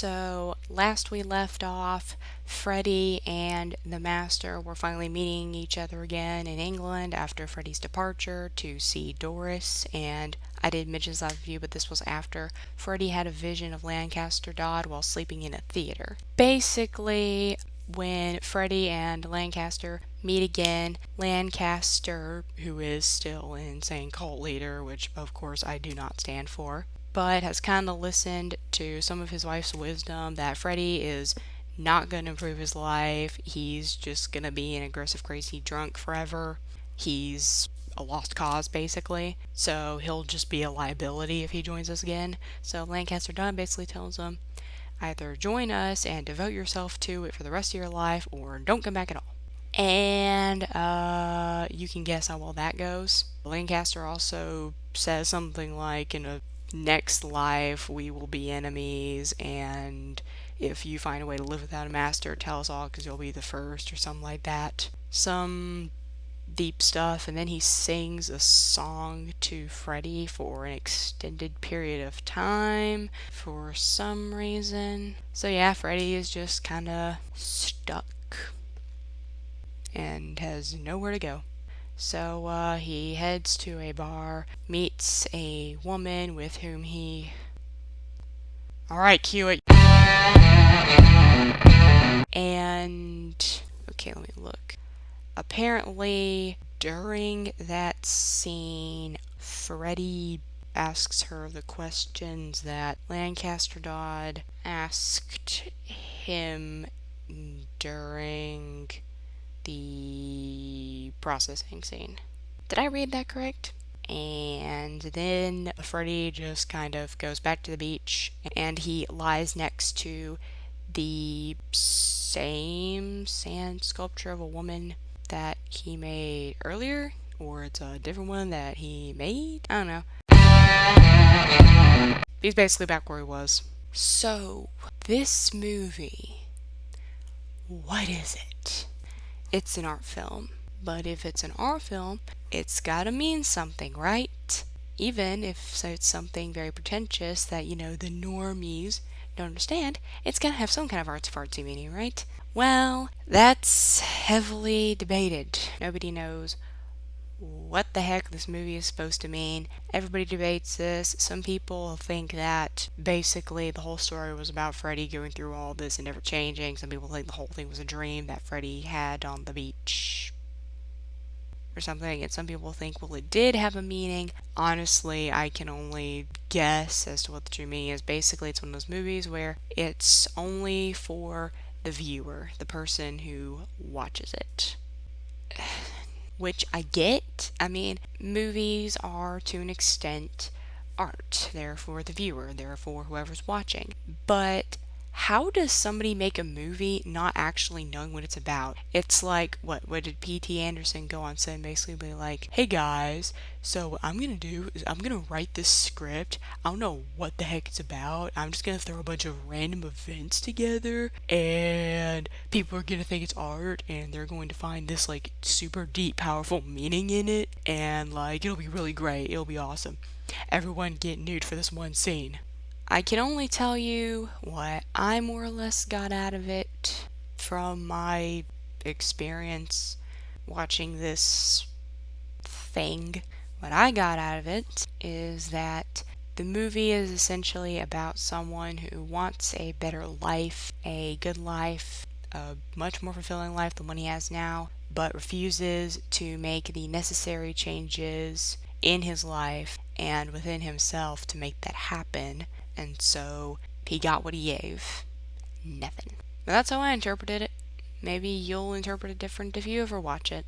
So, last we left off, Freddie and the Master were finally meeting each other again in England after Freddie's departure to see Doris. And I did mention this last view, but this was after Freddie had a vision of Lancaster Dodd while sleeping in a theater. Basically, when Freddie and Lancaster meet again, Lancaster, who is still an insane cult leader, which of course I do not stand for, but has kind of listened to some of his wife's wisdom that Freddie is not going to improve his life. He's just going to be an aggressive, crazy drunk forever. He's a lost cause, basically. So he'll just be a liability if he joins us again. So Lancaster Dunn basically tells him, either join us and devote yourself to it for the rest of your life, or don't come back at all. And you can guess how well that goes. Lancaster also says something like, in a next life we will be enemies, and if you find a way to live without a master, tell us all because you'll be the first, or something like that. Some deep stuff. And then he sings a song to Freddie for an extended period of time for some reason. So yeah, Freddie is just kind of stuck and has nowhere to go. So he heads to a bar, meets a woman with whom he... Alright, cue it. And... okay, let me look. Apparently, during that scene, Freddie asks her the questions that Lancaster Dodd asked him during the processing scene. Did I read that correct? And then Freddie just kind of goes back to the beach, and he lies next to the same sand sculpture of a woman that he made earlier, or it's a different one that he made. I don't know. He's basically back where he was. So, this movie, what is it? It's an art film. But if it's an art film, it's gotta mean something, right? Even if it's something very pretentious that, the normies don't understand, it's gotta have some kind of artsy meaning, right? Well, that's heavily debated. Nobody knows what the heck this movie is supposed to mean. Everybody debates this. Some people think that basically the whole story was about Freddie going through all this and never changing. Some people think the whole thing was a dream that Freddie had on the beach or something, and some people think, well, it did have a meaning. Honestly, I can only guess as to what the true meaning is. Basically, it's one of those movies where it's only for the viewer, the person who watches it. Which I get. I mean, movies are, to an extent, art. They're for the viewer. They're for whoever's watching. But how does somebody make a movie not actually knowing what it's about? It's like, what did P.T. Anderson go on set and basically be like, hey guys, so what I'm gonna do is I'm gonna write this script. I don't know what the heck it's about. I'm just gonna throw a bunch of random events together, and people are gonna think it's art, and they're going to find this like super deep, powerful meaning in it, and like it'll be really great. It'll be awesome. Everyone get nude for this one scene. I can only tell you what I more or less got out of it from my experience watching this thing. What I got out of it is that the movie is essentially about someone who wants a better life, a good life, a much more fulfilling life than one he has now, but refuses to make the necessary changes in his life and within himself to make that happen. And so he got what he gave. Nothing. But that's how I interpreted it. Maybe you'll interpret it different if you ever watch it.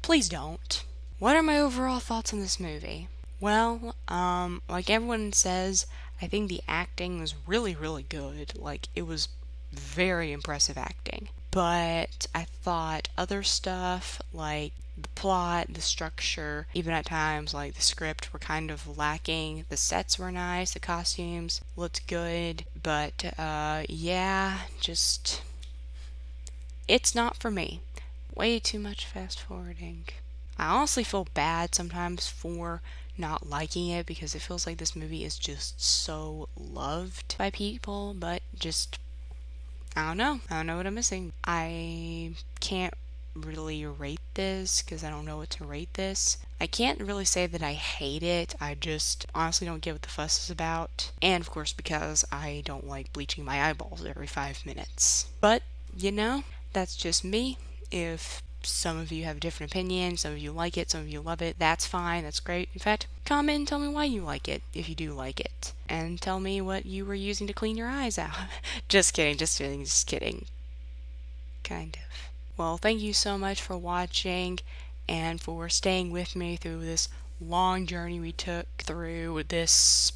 Please don't. What are my overall thoughts on this movie? Well, like everyone says, I think the acting was really, really good. Like, it was very impressive acting. But I thought other stuff, like the plot, the structure, even at times like the script, were kind of lacking. The sets were nice, the costumes looked good, but yeah, it's not for me. Way too much fast forwarding. I honestly feel bad sometimes for not liking it because it feels like this movie is just so loved by people, but just I don't know. I don't know what I'm missing. I can't really rate this because I don't know what to rate this. I can't really say that I hate it. I just honestly don't get what the fuss is about. And of course, because I don't like bleaching my eyeballs every 5 minutes. But, you know, that's just me. If some of you have a different opinion, some of you like it, some of you love it, that's fine, that's great. In fact, comment and tell me why you like it, if you do like it. And tell me what you were using to clean your eyes out. Just kidding, just kidding, just kidding. Kind of. Well, thank you so much for watching and for staying with me through this long journey we took through this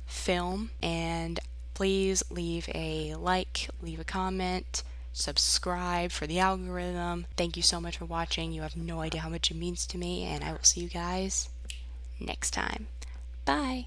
film. And please leave a like, leave a comment, subscribe for the algorithm. Thank you so much for watching. You have no idea how much it means to me, and I will see you guys next time. Bye.